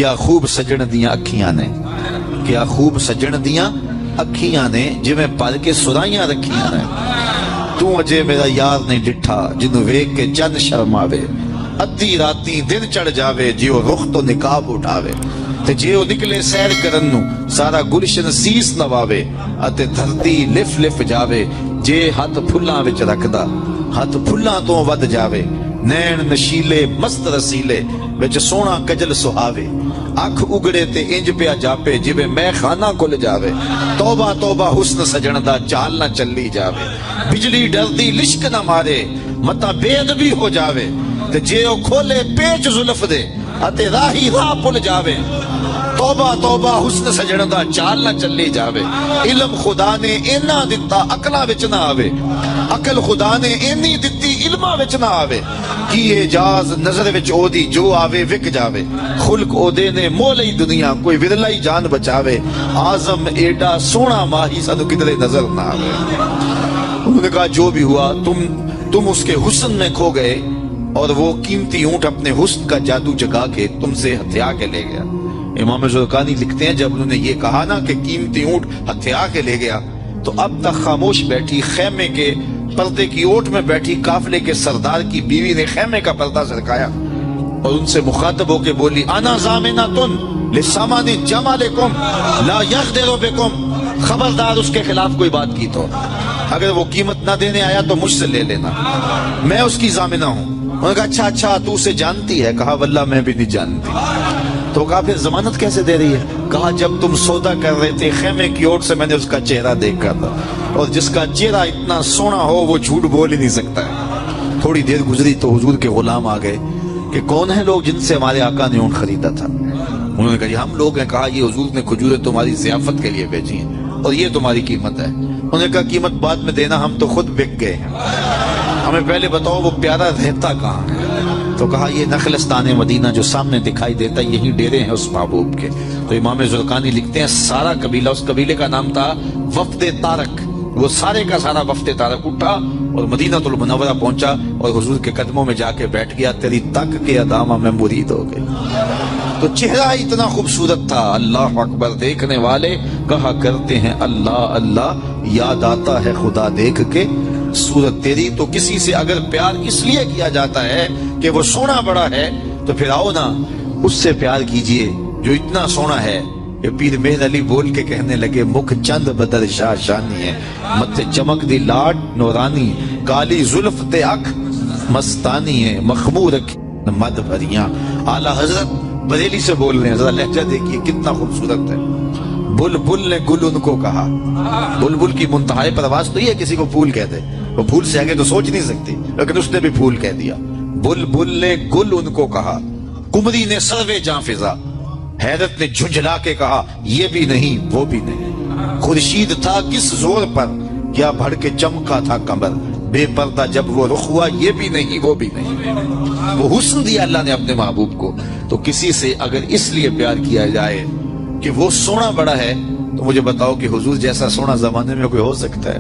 کیا خوب سجن دیاں اکھیاں نے، کیا خوب سجن دیاں اکھیاں نے، جی میں پل کے سرائیاں رکھیاں نے۔ تو اجے میرا یار نہیں ڈٹھا جنوں ویکھ کے چند شرم آوے، ادھی راتی دن چڑھ جاوے جیو رخ تو نقاب اٹھاوے، تے جیو نکلے سیر کرن نو سارا گلشن سیس نواوے، اتے دھرتی لف لف جاوے جے ہاتھ پھلاں وچ رکھدا ہاتھ پھلاں تو ود جاوے، نین نشیلے مست رسیلے وچ سونا کجل سہاوے، اکھ اگڑے تے انج پیا جاپے جویں میں خانہ کھل جاوے، توبہ توبہ حسن سجن دا چال نہ چلی جاوے، بجلی ڈردی لشک نہ مارے متا بے ادبی ہو جاوے، تے جے او کھولے پیچ زلف دے اتے راہی راہ پل جاوے، توبہ توبہ حسن سجن دا چال نہ چلی جاوے، علم خدا نے اینا دتا عقلاں وچ نہ آوے، عقل خدا نے اینی دتی علماں وچ نہ آوے، کی اعجاز نظر وچ او دی جو آوے وک جاوے، خلق او دے نے مولئی دنیا کوئی ودلائی جان بچاوے، آزم ایڈا سونا ماہی سانو کدھرے نظر نہ آوے۔ انہوں نے کہا جو بھی ہوا تم اس کے حسن میں کھو گئے، اور وہ قیمتی اونٹ اپنے حسن کا جادو جگا کے تم سے ہتھیا کے لے گیا۔ امام زرقانی لکھتے ہیں جب انہوں نے یہ کہا نا کہ قیمتی اونٹ ہتھیا کے لے گیا، تو اب تک خاموش بیٹھی خیمے کے پردے کی اوٹ میں بیٹھی قافلے کے سردار کی بیوی نے خیمے کا پردہ سرکایا اور ان سے مخاطب ہو کے بولی، انا ضامنۃ لسامان جمالکم لا یغدر بکم، خبردار اس کے خلاف کوئی بات کی تو اگر وہ قیمت نہ دینے آیا تو مجھ سے لے لینا، میں اس کی ضامنہ ہوں۔ انہوں نے کہا اچھا تو اسے جانتی ہے؟ کہا واللہ میں بھی نہیں جانتی۔ تو کہا پھر ضمانت کیسے دے رہی ہے؟ کہا جب تم سودا کر رہے تھے خیمے کی اوٹ سے میں نے اس کا چہرہ دیکھا تھا، اور جس کا چہرہ اتنا سونا ہو وہ جھوٹ بول ہی نہیں سکتا ہے۔ تھوڑی دیر گزری تو حضور کے غلام آ گئے کہ کون ہیں لوگ جن سے ہمارے آقا نے اونٹ خریدا تھا؟ انہوں نے کہا ہم لوگ ہیں۔ کہا یہ حضور نے کھجوریں تمہاری ضیافت کے لیے بھیجی ہیں اور یہ تمہاری قیمت ہے۔ انہوں نے کہا قیمت بعد میں دینا، ہم تو خود بک گئے ہیں، ہمیں پہلے بتاؤ وہ پیارا رہتا کہاں ہے؟ تو کہا یہ نخلستان مدینہ جو سامنے دکھائی دیتا یہی ڈیرے ہیں اس محبوب کے۔ تو امام زرقانی لکھتے ہیں سارا قبیلہ، اس قبیلے کا نام تھا وفد تارک، وہ سارے کا سارا وفد تارک اٹھا اور مدینہ المنورہ پہنچا اور حضور کے قدموں میں جا کے بیٹھ گیا، تیری تک کے ادامہ میں مرید ہو گئی۔ تو چہرہ اتنا خوبصورت تھا، اللہ اکبر، دیکھنے والے کہا کرتے ہیں اللہ اللہ، یاد آتا ہے خدا دیکھ کے صورت تیری۔ تو کسی سے اگر پیار اس لیے کیا جاتا ہے کہ وہ سونا بڑا ہے تو پھر آؤ نا اس سے پیار کیجئے جو اتنا سونا ہے۔ یہ پیر مہر علی بول کے کہنے لگے، مکھ چند بدر شاہ شانی ہے، متھے چمک دی لاٹ نورانی، کالی زلف تے اکھ مستانی ہے، مخمور مد بھریاں۔ اعلیٰ حضرت بریلی سے بول رہے ہیں، ذرا لہجہ دیکھیے کتنا خوبصورت ہے۔ بلبل نے گل ان کو کہا، بلبل کی منتہائی پرواز تو یہ کسی کو پھول کہہ دے، وہ پھول سے آگے تو سوچ نہیں سکتی، لیکن اس نے بھی پھول کہہ دیا۔ بلبل نے گل ان کو کہا، قمری نے سروے جاں فضا، حیرت نے جھنجھلا کے کہا یہ بھی نہیں وہ بھی نہیں، خورشید تھا کس زور پر کیا بڑھ کے چمکا تھا قمر، بے پردہ جب وہ رخ ہوا یہ بھی نہیں وہ بھی نہیں۔ وہ حسن دیا اللہ نے اپنے محبوب کو، تو کسی سے اگر اس لیے پیار کیا جائے کہ وہ سونا بڑا ہے تو مجھے بتاؤ کہ حضور جیسا سونا زمانے میں کوئی ہو سکتا ہے؟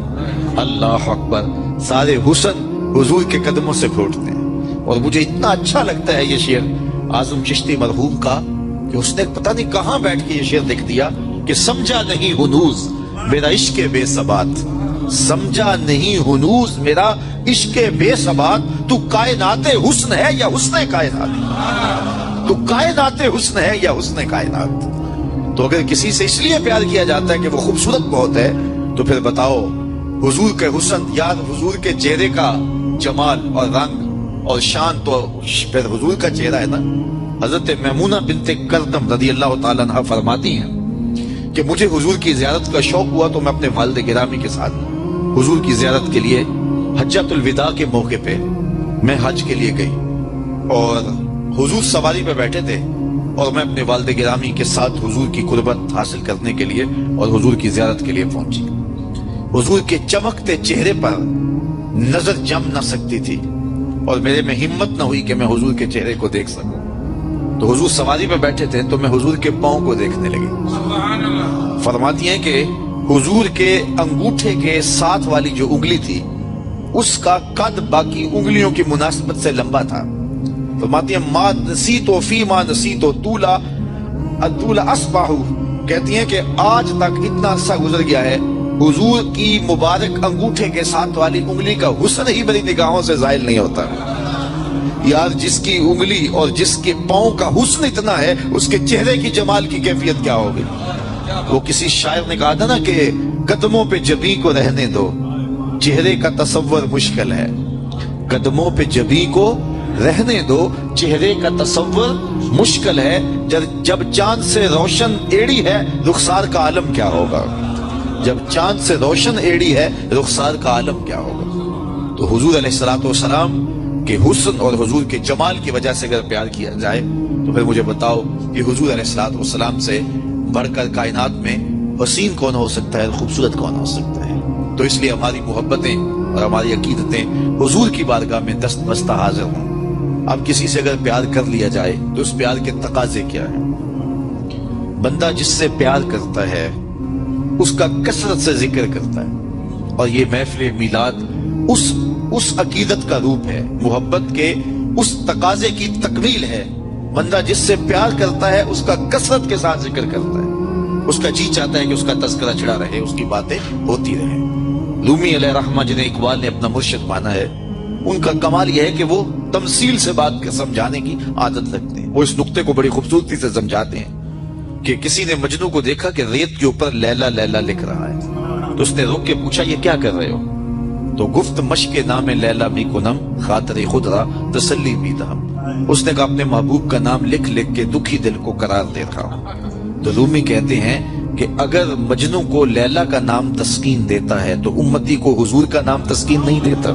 اللہ اکبر، سارے حسن حضور کے قدموں سے پھوٹتے ہیں۔ اور مجھے اتنا اچھا لگتا ہے یہ شعر اعظم چشتی مرحوم کا کہ اس نے پتہ نہیں کہاں بیٹھ کے یہ شعر لکھ دیا کہ سمجھا نہیں ہنوز میرا عشق بے ثبات، سمجھا نہیں ہنوز میرا عشق بے ثبات، تو کائنات حسن ہے یا حسن کائنات، تو کائنات حسن ہے یا حسن کائنات۔ تو اگر کسی سے اس لیے پیار کیا جاتا ہے کہ وہ خوبصورت بہت ہے تو پھر بتاؤ حضور کے حسن یا حضور کے چہرے کا جمال اور رنگ اور شان تو پھر حضور کا چہرہ ہے نا۔ حضرت میمونہ بنت کردم رضی اللہ تعالیٰ عنہ فرماتی ہیں کہ مجھے حضور کی زیارت کا شوق ہوا تو میں اپنے والد گرامی کے ساتھ حضور کی زیارت کے لیے حجۃ الوداع کے موقع پہ میں حج کے لیے گئی، اور حضور سواری پہ بیٹھے تھے اور میں اپنے والد گرامی کے ساتھ حضور کی قربت حاصل کرنے کے لیے اور حضور کی زیارت کے لیے پہنچی۔ حضور کے چمکتے چہرے پر نظر جم نہ سکتی تھی اور میرے میں ہمت نہ ہوئی کہ میں حضور کے چہرے کو دیکھ سکوں۔ تو حضور سواری پہ بیٹھے تھے تو میں حضور کے پاؤں کو دیکھنے لگی۔ فرماتی ہیں کہ حضور کے انگوٹھے کے ساتھ والی جو انگلی تھی اس کا قد باقی انگلیوں کی مناسبت سے لمبا تھا۔ فرماتی ہیں ما نسیتو فی ما نسیتو طولا الطول اصبحوا، کہتی ہیں کہ آج تک اتنا عرصہ گزر گیا ہے، حضور کی مبارک انگوٹھے کے ساتھ والی انگلی کا حسن ہی میری نگاہوں سے زائل نہیں ہوتا۔ یار جس کی انگلی اور جس کے پاؤں کا حسن اتنا ہے، اس کے چہرے کی جمال کی کیفیت کیا ہوگی؟ وہ کسی شاعر نے کہا تھا نا کہ قدموں پہ جبیں کو رہنے دو، چہرے کا تصور مشکل ہے۔ قدموں پہ جبیں کو رہنے دو، چہرے کا تصور مشکل ہے۔ جب چاند سے روشن ایڑی ہے، رخسار کا عالم کیا ہوگا؟ جب چاند سے روشن ایڑی ہے، رخسار کا عالم کیا ہوگا؟ تو حضور علیہ السلام کے حسن اور حضور کے جمال کی وجہ سے اگر پیار کیا جائے تو پھر مجھے بتاؤ کہ حضور علیہ السلام سے بڑھ کر کائنات میں حسین کون ہو سکتا ہے، خوبصورت کون ہو سکتا ہے؟ تو اس لیے ہماری محبتیں اور ہماری عقیدتیں حضور کی بارگاہ میں دست بستہ حاضر ہوں۔ اب کسی سے اگر پیار کر لیا جائے تو اس پیار کے تقاضے کیا ہیں؟ بندہ جس سے پیار کرتا ہے اس کا کثرت سے ذکر کرتا ہے، اور یہ محفل میلاد اس عقیدت کا روپ ہے، محبت کے اس تقاضے کی تکمیل ہے۔ بندہ جس سے پیار کرتا ہے اس کا کثرت کے ساتھ ذکر کرتا ہے، اس کا جی چاہتا ہے کہ اس کا تذکرہ چھڑا رہے، اس کی باتیں ہوتی رہیں۔ رومی علیہ رحمہ جنہیں اقبال نے اپنا مرشد مانا ہے، ان کا کمال یہ ہے کہ وہ تمثیل سے بات کے سمجھانے کی عادت رکھتے ہیں۔ وہ اس نقطے کو بڑی خوبصورتی سے سمجھاتے ہیں کہ کسی نے مجنو کو دیکھا کہ ریت کے اوپر لیلا لیلا لکھ رہا ہے، تو اس نے روک کے پوچھا یہ کیا کر رہے ہو؟ تو گفت مشق نام لیلا می کنم، خاطر خود را تسلی می دہم۔ اس نے کہا اپنے محبوب کا نام لکھ لکھ کے دکھی دل کو قرار دے رہا ہوں۔ تو رومی کہتے ہیں کہ اگر مجنو کو لیلا کا نام تسکین دیتا ہے تو امتی کو حضور کا نام تسکین نہیں دیتا؟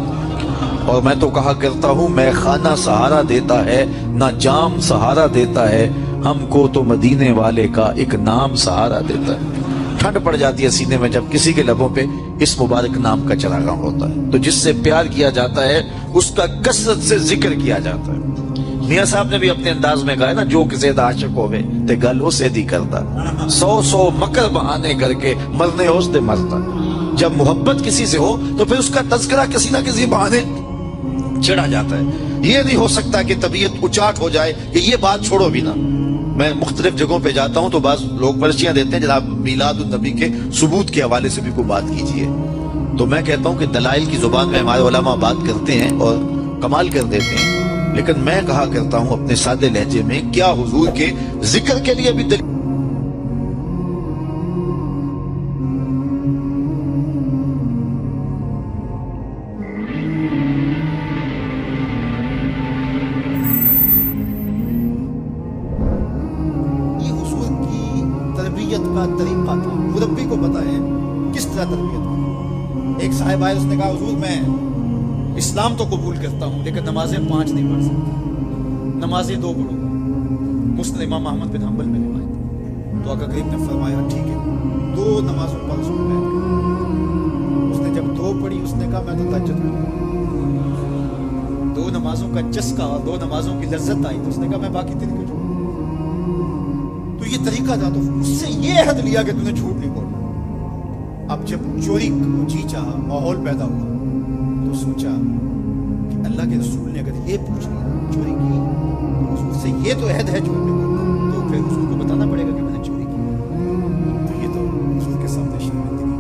اور میں تو کہا کرتا ہوں میں خانہ سہارا دیتا ہے نہ جام سہارا دیتا ہے، ہم کو تو مدینے والے کا ایک نام سہارا دیتا ہے۔ ٹھنڈ پڑ جاتی ہے سینے میں جب کسی کے لبوں پہ اس مبارک نام کا چراغاں ہوتا ہے۔ تو جس سے پیار کیا جاتا ہے اس کا کثرت سے ذکر کیا جاتا ہے۔ میاں صاحب نے بھی اپنے انداز میں کہا ہے نا، جو کسی دا عاشق ہوئے تے گل ہو سے دی کرتا، 100 مکر بہانے کر کے مرنے ہو سے مرتا۔ جب محبت کسی سے ہو تو پھر اس کا تذکرہ کسی نہ کسی بہانے چڑھا جاتا ہے۔ یہ نہیں ہو سکتا کہ طبیعت اچاٹ ہو جائے کہ یہ بات چھوڑو بھی نہ۔ میں مختلف جگہوں پہ جاتا ہوں تو بعض لوگ پرچیاں دیتے ہیں جناب میلاد النبی کے ثبوت کے حوالے سے بھی کوئی بات کیجئے، تو میں کہتا ہوں کہ دلائل کی زبان میں ہمارے علماء بات کرتے ہیں اور کمال کر دیتے ہیں، لیکن میں کہا کرتا ہوں اپنے سادے لہجے میں، کیا حضور کے ذکر کے لیے بھی دلیل؟ کا طریقہ تھا، مربی کو پتا ہے کس طرح تربیت کی۔ ایک صاحب آئے، اس نے کہا حضور میں اسلام تو قبول کرتا ہوں لیکن نمازیں 5 نہیں پڑھ سکتا، نمازیں 2 پڑھوں گا۔ مسند امام احمد بن حنبل میں روایت۔ تو آقا کریم نے فرمایا ٹھیک ہے 2 نمازوں پڑھ سکتا ہے۔ اس نے جب 2 پڑھی اس نے کہا میں تو تہجد کروں گا۔ 2 نمازوں کا چسکا اور 2 نمازوں کی لذت آئی تو اس نے کہا میں باقی 3 کیوں چھوڑوں؟ تو یہ طریقہ تھا، تو اس سے یہ عہد لیا کہ تم نے جھوٹ نہیں بولنا۔ اب جب چوری جی چاہا، ماحول پیدا ہوا، تو سوچا کہ اللہ کے رسول نے اگر یہ پوچھ لیا چوری کی تو حضور سے یہ تو عہد ہے جھوٹ نہیں بولنا، تو پھر حضور کو بتانا پڑے گا کہ میں نے چوری کی، تو یہ تو حضور کے سامنے شرمندگی ہے،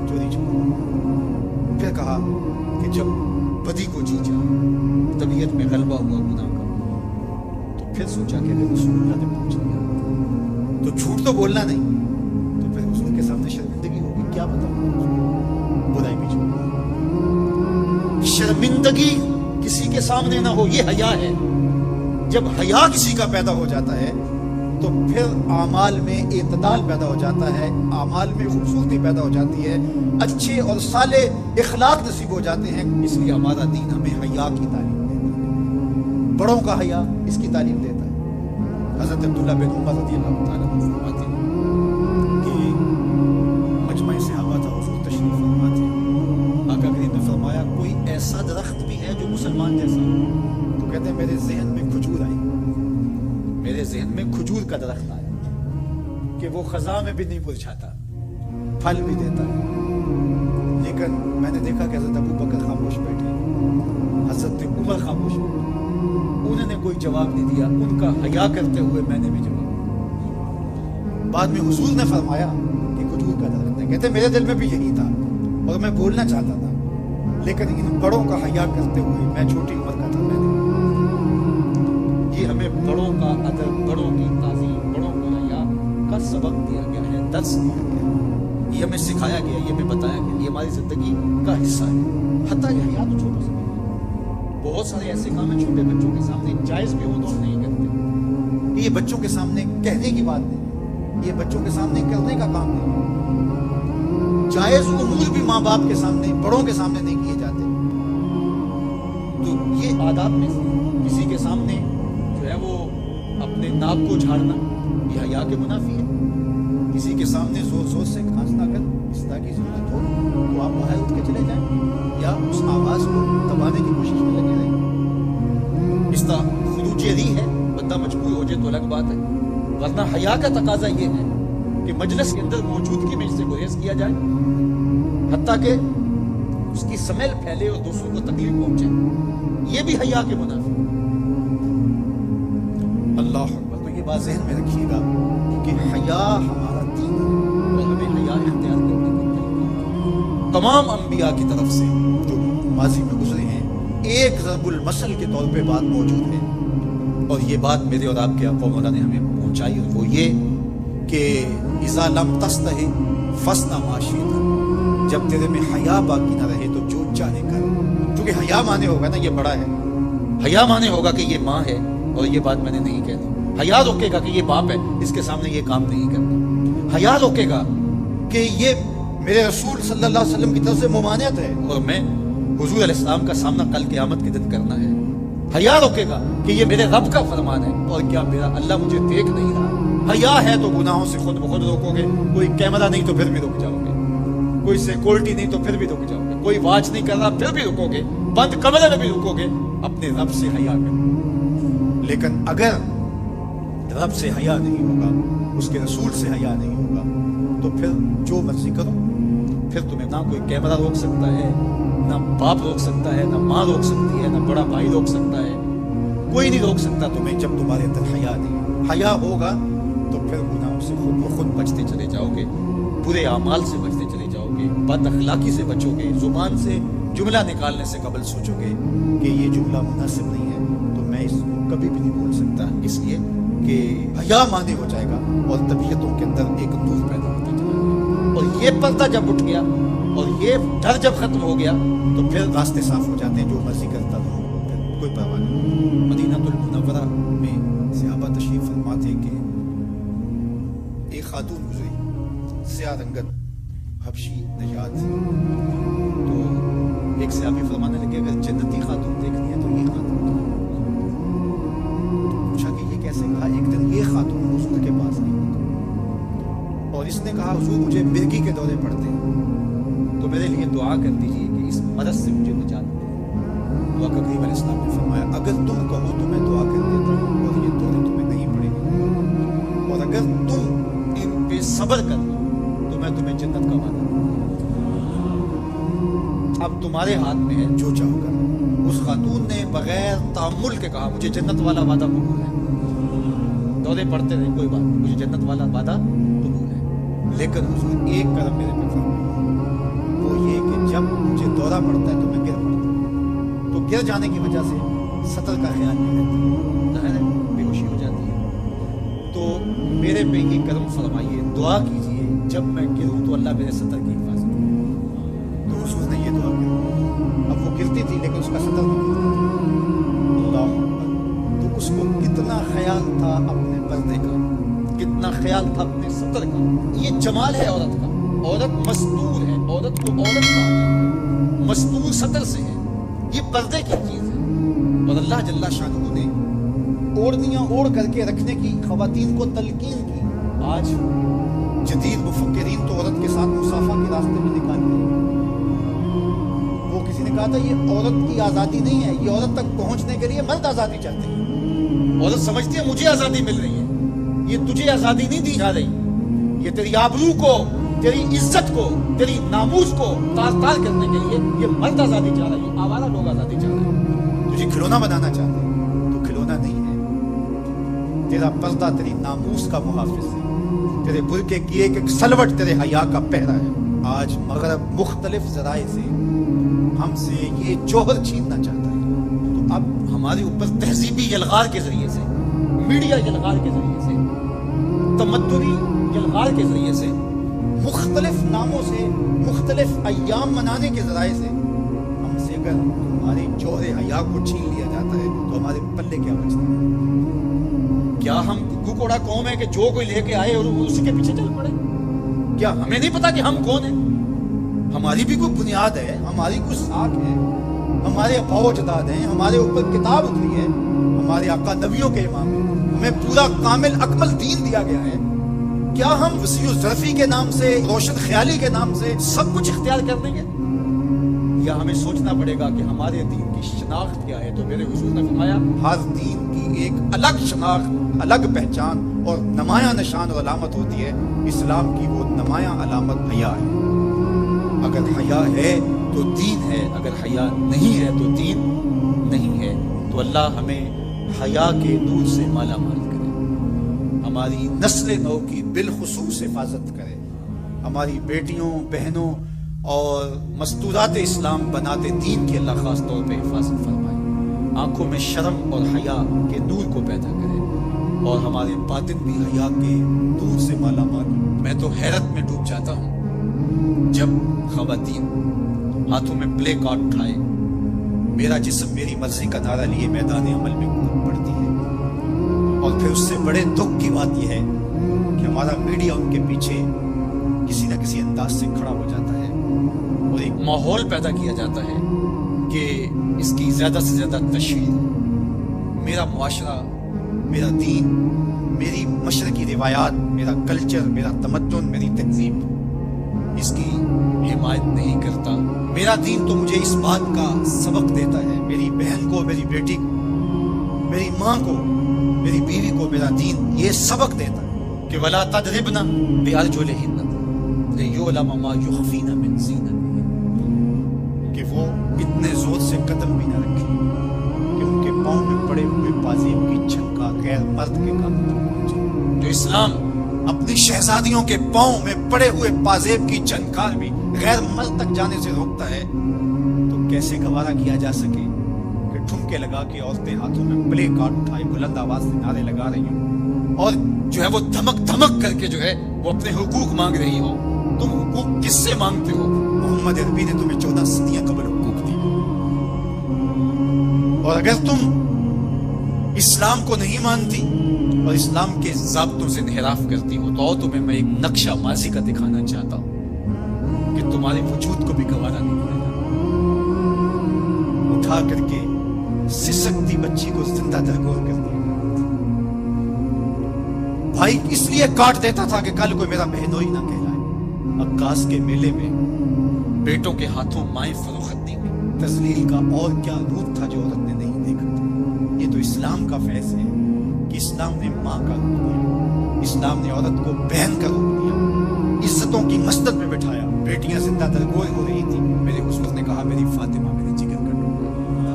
چوری چھوڑ۔ پھر کہا کہ جب بدی کو جی چاہا، طبیعت میں غلبہ ہوا گناہ کا، تو پھر سوچا کہ اگر رسول اللہ نے پوچھ لیا تو جھوٹ تو بولنا نہیں، تو پھر حضور کے سامنے شرمندگی ہوگی، کیا بتاؤں، برائی بھی چھوڑ۔ شرمندگی کسی کے سامنے نہ ہو، یہ حیا ہے۔ جب حیا کسی کا پیدا ہو جاتا ہے تو پھر اعمال میں اعتدال پیدا ہو جاتا ہے، اعمال میں خوبصورتی پیدا ہو جاتی ہے، اچھے اور صالح اخلاق نصیب ہو جاتے ہیں۔ اس لیے ہمارا دین ہمیں حیا کی تعلیم دیتا ہے، بڑوں کا حیا اس کی تعلیم دیتا ہے۔ حضرت عبداللہ بن عمر رضی اللہ تعالیٰ عنہ فرماتے ہیں کہ مجمع صحابہ تھا، حضور تشریف فرما تھے، آقا کریم نے فرمایا کوئی ایسا درخت بھی ہے جو مسلمان جیسا ہو؟ تو کہتے ہیں میرے ذہن میں کھجور آئی، میرے ذہن میں کھجور کا درخت آیا کہ وہ خزاں میں بھی نہیں مرجھاتا، پھل بھی دیتا ہے، لیکن میں نے دیکھا کہ حضرت ابو بکر خاموش بیٹھے، حضرت عمر خاموش بیٹھے، انہوں نے کوئی جواب نہیں دیا، ان کا حیا کرتے ہوئے میں نے بھی جواب بعد میں حضور نے فرمایا کہ کھجور کا درخت ہے. کہتے میرے دل میں بھی یہی تھا اور میں بولنا چاہتا تھا, لیکن ان بڑوں کا حیا کرتے ہوئے میں چھوٹی عمر کا تھا. میں نے یہ ہمیں بڑوں کا ادب, بڑوں کی تعظیم, بڑوں کا حیا کا سبق دیا گیا ہے, درس دیا گیا ہے, یہ ہمیں سکھایا گیا, یہ ہمیں بتایا گیا, یہ ہماری زندگی کا حصہ ہے. حتیٰ یہ حیا تو چھوٹوں سے, بہت سارے ایسے کام ہیں چھوٹے بچوں کے سامنے جائز بھی ہو تو ہم نہیں کرتے. یہ بچوں کے سامنے کہنے کی بات نہیں, یہ بچوں کے سامنے کرنے کا کام نہیں. جائز امور بھی ماں باپ کے سامنے, بڑوں کے سامنے نہیں کیے جاتے. تو یہ آداب میں سے کسی کے سامنے جو ہے وہ اپنے ناک کو جھاڑنا یہ حیا کے منافی ہے. کسی کے سامنے زور زور سے کھانسنا کر اس طرح کی ضرورت ہو تو آپ باہر اٹھ کے چلے جائیں یا اس آواز کو دبانے کی کوشش میں لگے رہیں. اس طرح خروجی ہے, بندہ مجبور ہو جائے تو الگ بات ہے, ورنہ حیا کا تقاضا یہ ہے کہ مجلس کے اندر موجودگی میں اس سے گریز کیا جائے, حتیٰ کہ اس کی سمیل پھیلے اور دوسروں کو تکلیف پہنچے. یہ بھی حیا کے منافی. اللہ اکبر. تو یہ بات ذہن میں رکھیے گا کہ حیا ہمارا دین ہے اور ہمیں حیا اختیار کرنے کی تمام انبیاء کی طرف سے جو ماضی میں گزرے ہیں ایک ضرب المثل کے طور پہ بات موجود ہے. اور یہ بات میرے اور آپ کے آقا مولا نے ہمیں پہنچائی, اور وہ یہ کہ اذا لم تستحی فاصنع ما شئت, جب تیرے میں حیا باقی نہ رہے تو جو چاہے کر. کیونکہ حیا مانے ہوگا نا یہ بڑا ہے, حیا مانے ہوگا کہ یہ ماں ہے اور یہ بات میں نے نہیں کہنی. حیا روکے گا کہ یہ باپ ہے, اس کے سامنے یہ کام نہیں کرنا. حیا روکے گا کہ یہ میرے رسول صلی اللہ علیہ وسلم کی طرف سے ممانعت ہے اور میں حضور علیہ السلام کا سامنا کل قیامت کے دن کرنا ہے. حیا روکے گا کہ یہ میرے رب کا فرمان ہے اور کیا میرا اللہ مجھے دیکھ نہیں رہا. حیا ہے تو گناہوں سے خود بخود روکو گے. کوئی کیمرہ نہیں تو پھر بھی رک جاؤ گے, کوئی سیکورٹی نہیں تو پھر بھی رک جاؤ گے, کوئی واچ نہیں کر رہا پھر بھی رکو گے, بند کمرے میں بھی رکو گے. اپنے رب سے حیا کرو. لیکن اگر رب سے حیا نہیں ہوگا, اس کے رسول سے حیا نہیں ہوگا, تو پھر جو مرضی کرو. پھر تمہیں نہ کوئی کیمرہ روک سکتا ہے, نہ باپ روک سکتا ہے, نہ ماں روک سکتی ہے, نہ بڑا بھائی روک سکتا ہے. کوئی نہیں روک سکتا تمہیں جب تمہارے اندر حیا نہیں. حیا ہوگا تو پھر گناہوں سے خود بخود بچتے چلے جاؤ گے, برے اعمال سے بچتے چلے جاؤ گے, بد اخلاقی سے بچو گے, زبان سے جملہ نکالنے سے قبل سوچو گے کہ یہ جملہ مناسب نہیں ہے تو میں اس کو کبھی بھی نہیں بول سکتا. اس لیے کہ حیا مانے ہو جائے گا اور طبیعتوں کے اندر ایک نور پیدا ہوتا چلا جائے گا. اور یہ پردہ جب اٹھ گیا اور یہ ڈر جب ختم ہو گیا تو پھر راستے صاف ہو جاتے ہیں. جو مرضی کرتا رہو, کوئی پرواہ نہیں. مدینہ المنورہ میں صحابہ تشریف فرما تھے کہ ایک خاتون گزری, سیاہ رنگت, حبشی نژاد. تو ایک صحابی فرمانے لگے اگر جنتی خاتون دیکھنی ہے تو یہ خاتون. پوچھا کہ یہ کیسے؟ کہا ایک دن یہ خاتون حضور کے پاس آئی اور اس نے کہا حضور مجھے مرگی کے دورے پڑتے ہیں تو میرے لیے دعا کر دیجیے کہ اس مرض سے مجھے نجات دے. تو آقا کریم علیہ السلام نے فرمایا اگر تم کہو تو میں دعا کر دیتا ہوں اور یہ دورے تمہیں نہیں پڑے گی, اور اگر تم ان پہ صبر کر لو تو میں تمہیں جنت کا وعدہ دوں. اب تمہارے ہاتھ میں ہے, جو چاہو کر. اس خاتون نے بغیر تأمل کے کہا مجھے جنت والا وعدہ قبول ہے. دورے پڑتے رہے کوئی بات نہیں, مجھے جنت والا وعدہ قبول ہے. لیکن حضور ایک قدم میرے پہ فرمایا, وہ یہ کہ جب مجھے دورہ پڑتا ہے تو میں گر پڑتا ہوں. تو گر جانے کی وجہ سے سطر کا خیال نہیں رہتا, ظاہر ہے بے ہوشی ہو جاتی ہے. تو میرے پہ یہ کرم فرمائیے, دعا کیجئے جب میں گروں تو اللہ میرے سطر کی حفاظت کرے. تو حضور نے یہ دعا کی. اب وہ گرتی تھی لیکن اس کا سطر نہیں گرتا. اللہ اکبر. تو اس کو کتنا خیال تھا اپنے پردے کا, کتنا خیال تھا اپنے سطر کا. یہ جمال ہے عورت کا. عورت مستور ہے, عورت کو عورت کہا جاتا ہے, مستور سطر سے ہے. یہ پردے کی چیز ہے. اور اللہ جل شانہ نے اوڑھنیاں اوڑھ کر کے رکھنے کی خواتین کو تلقین کی. آج جدید مفکرین تو عورت کے ساتھ مصافحہ کے راستے میں نکال گئے. وہ کسی نے کہا تھا یہ عورت کی آزادی نہیں ہے, یہ عورت تک پہنچنے کے لیے مرد آزادی چاہتے ہیں. عورت سمجھتی ہے مجھے آزادی مل رہی ہے, یہ تجھے آزادی نہیں دی جا رہی. یہ تیری آبرو کو, تیری عزت کو, تیری ناموس کو تار تار کرنے کے لیے یہ مرد آزادی چاہ رہا ہے, یہ آوارہ لوگ آزادی چاہ رہے ہیں. تجھے کھلونا بنانا چاہتے ہیں تو کھلونا نہیں ہے. تیرا پردہ تیری ناموس کا محافظ ہے. تیرے برقعے کی ایک ایک سلوٹ تیرے حیا کا پہرا ہے. آج مغرب مختلف ذرائع سے ہم سے یہ جوہر چھیننا چاہتا ہے. تو اب ہمارے اوپر تہذیبی یلغار کے ذریعے سے، میڈیا یلغار کے ذریعے سے، تمدنی یلغار کے ذریعے سے، مختلف ناموں سے، مختلف ایام منانے کے ذرائع سے ہم سے اگر ہماری جوہر حیا کو چھین لیا جاتا ہے تو ہمارے پلے کیا بچتا ہے؟ کیا ہم گگو کوڑا قوم ہے کہ جو کوئی لے کے آئے اور اسی کے پیچھے چل پڑے؟ کیا ہمیں نہیں پتا کہ ہم کون ہیں؟ ہماری بھی کوئی بنیاد ہے، ہماری کوئی ساکھ ہے، ہمارے ابا و اجداد ہیں، ہمارے اوپر کتاب اتری ہے، ہمارے آقا نبیوں کے امام ہیں، ہمیں پورا کامل اکمل دین دیا گیا ہے. کیا ہم وسیع الظرفی کے نام سے، روشن خیالی کے نام سے سب کچھ اختیار کر دیں گے؟ یا ہمیں سوچنا پڑے گا کہ ہمارے دین کی شناخت کیا ہے؟ تو میرے حضور نے فرمایا ہر دین کی ایک الگ شناخت، الگ پہچان اور نمایاں نشان اور علامت ہوتی ہے. اسلام کی وہ نمایاں علامت حیا ہے. اگر حیا ہے تو دین ہے، اگر حیا نہیں ہے تو دین نہیں ہے. تو اللہ ہمیں حیا کے نور سے مالا مال کرے، ہماری نسل نو کی بالخصوص حفاظت کرے، ہماری بیٹیوں، بہنوں اور مستورات اسلام بناتے دین کی اللہ خاص طور پہ حفاظت فرمائے، آنکھوں میں شرم اور حیا کے نور کو پیدا کرے، اور ہمارے باطن بھی حیا کے نور سے مالا مال. میں تو حیرت میں ڈوب جاتا ہوں جب خواتین ہاتھوں میں پلے کارڈ اٹھائے، میرا جسم میری مرضی کا نعرہ لیے میدان عمل میں کود پڑتی ہے. اور پھر اس سے بڑے دکھ کی بات یہ ہے کہ ہمارا میڈیا ان کے پیچھے کسی نہ کسی انداز سے کھڑا ہو جاتا ہے اور ایک ماحول پیدا کیا جاتا ہے کہ اس کی زیادہ سے زیادہ تشہیر. میرا معاشرہ، میرا دین، میری مشرقی روایات، میرا کلچر، میرا تمدن، میری تہذیب اس کی حمایت نہیں کرتا. میرا دین تو مجھے اس بات کا سبق دیتا ہے، میری بہن کو، میری بیٹی کو، میری ماں کو، میری بیوی کو میرا دین یہ سبق دیتا ہے کہ وَلَا تَضْرِبْنَ بِأَرْجُلِهِنَّ لِيُعْلَمَ مَا يُخْفِينَ مِنْ زِينَتِهِنَّ، کہ وہ اتنے زور سے قدم بھی نہ رکھیں کہ ان کے پاؤں میں پڑے ہوئے پازیب کی جھنکار غیر مرد کے کانوں تک پہنچے. جو اسلام اپنی شہزادیوں کے پاؤں میں پڑے ہوئے پازیب کی جھنکار بھی غیر مرد تک جانے سے روکتا ہے، تو کیسے گوارا کیا جا سکے کہ ٹھمکے لگا کے عورتیں ہاتھوں میں پلے کارڈ اٹھائے بلند آواز سے نعرے لگا رہی ہوں اور جو ہے وہ دھمک دھمک کر کے جو ہے وہ اپنے حقوق مانگ رہی ہو. تم حقوق کس سے مانگتے ہو؟ محمد عربی نے تمہیں 14 صدیاں قبل حقوق دی. اور اگر تم اسلام کو نہیں مانتی اور اسلام کے ضابطوں سے انحراف کرتی ہو تو تمہیں میں ایک نقشہ ماضی کا دکھانا چاہتا ہوں کہ تمہارے وجود کو بھی گوارا نہیں کرے گا. اٹھا کر کے سسکتی بچی کو زندہ درگور کر دیا. بھائی اس لیے کاٹ دیتا تھا کہ کل کوئی میرا بہنوئی نہ کہلائے. عکاس کے میلے میں بیٹوں کے ہاتھوں مائیں فروخت نہیں ہوئی. تذلیل کا اور کیا روپ تھا جو عورت نے نہیں دیکھا تھا. یہ تو اسلام کا فیض ہے کہ اسلام نے ماں کا روپ دیا، اسلام نے عورت کو بہن کا روپ دیا، عزتوں کی مسجد میں بٹھایا. بیٹیاں زندہ درگور ہو رہی تھی، میرے حضور نے کہا میری فاطمہ میرے جگر کا ٹکڑا.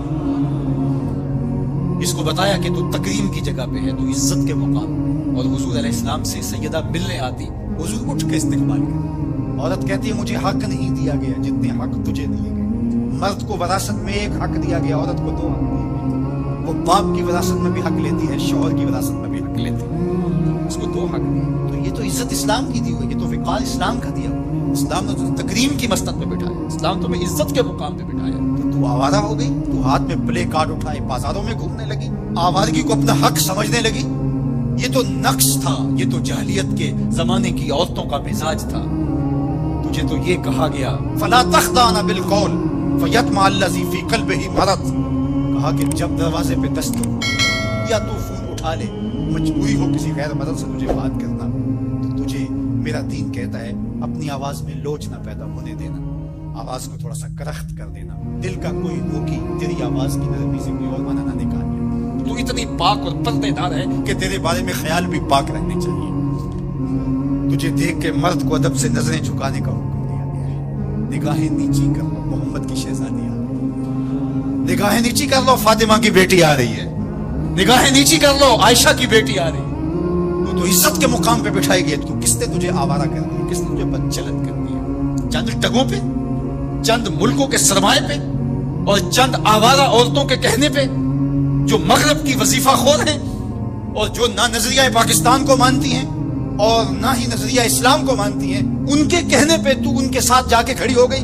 اس کو بتایا کہ تو تکریم کی جگہ پہ ہے، تو عزت کے مقام. اور حضور علیہ السلام سے سیدہ ملنے آتی، حضور اٹھ کے استقبال کر. عورت کہتی ہے مجھے حق نہیں دیا گیا جتنے حق تجھے دیے گئے. مرد کو وراثت میں ایک حق دیا گیا، عورت کو 2 حق دیے گئے. وہ باپ کی وراثت میں بھی حق لیتی ہے، شوہر کی وراثت میں بھی حق لیتی ہے. اس کو 2 حق دیے. تو یہ تو عزت اسلام کی دی ہوئی، یہ تو وقار اسلام کا دیا ہوا. اسلام نے تو تکریم کی مسند پہ بٹھایا، اسلام تمہیں عزت کے مقام پہ بٹھایا. تو آوارہ ہو گئی، تو ہاتھ میں پلے کارڈ اٹھائے بازاروں میں گھومنے لگی، آوارگی کو اپنا حق سمجھنے لگی. یہ تو نقش تھا، یہ تو جاہلیت کے زمانے کی عورتوں کا مزاج تھا. تجھے تو یہ کہا گیا فلا تخضعن بالقول فیطمع الذی فی قلبہ مرض. کہا کہ جب دروازے پہ دست ہو یا تو فون اٹھا لے، مجبوری ہو کسی غیر مرد سے تجھے بات کرنا، تو تجھے میرا دین کہتا ہے اپنی آواز میں لوچ نہ پیدا ہونے دینا، آواز کو تھوڑا سا کرخت کر دینا. دل کا کوئی روکی تیری آواز کی نرمی سے کوئی اور معنی نہ نکال لے. تو اتنی پاک اور پردے دار ہے کہ تیرے بارے میں خیال بھی پاک رہنے چاہیے. تجھے دیکھ کے مرد کو ادب سے نظریں جھکانے کا حکم دیا گیا ہے. نگاہیں نیچی کر لو، محمد کی شہزادی آ رہی ہے. نگاہیں نیچی کر لو، فاطمہ کی بیٹی آ رہی ہے. نگاہیں نیچی کر لو، عائشہ کی بیٹی آ رہی ہے. تو عزت کے مقام پہ بٹھائی گئی تو کس نے تجھے آوارہ کر دیا, کس نے تجھے بدچلن کر دیا؟ چند ٹگوں پہ, چند ملکوں کے سرمائے پہ, اور چند آوارہ عورتوں کے کہنے پہ جو مغرب کی وظیفہ خور ہیں اور جو نہ نظریہ پاکستان کو مانتی ہیں اور نہ ہی نظریہ اسلام کو مانتی ہیں, ان کے کہنے پہ تو ان کے ساتھ جا کے کھڑی ہو گئی.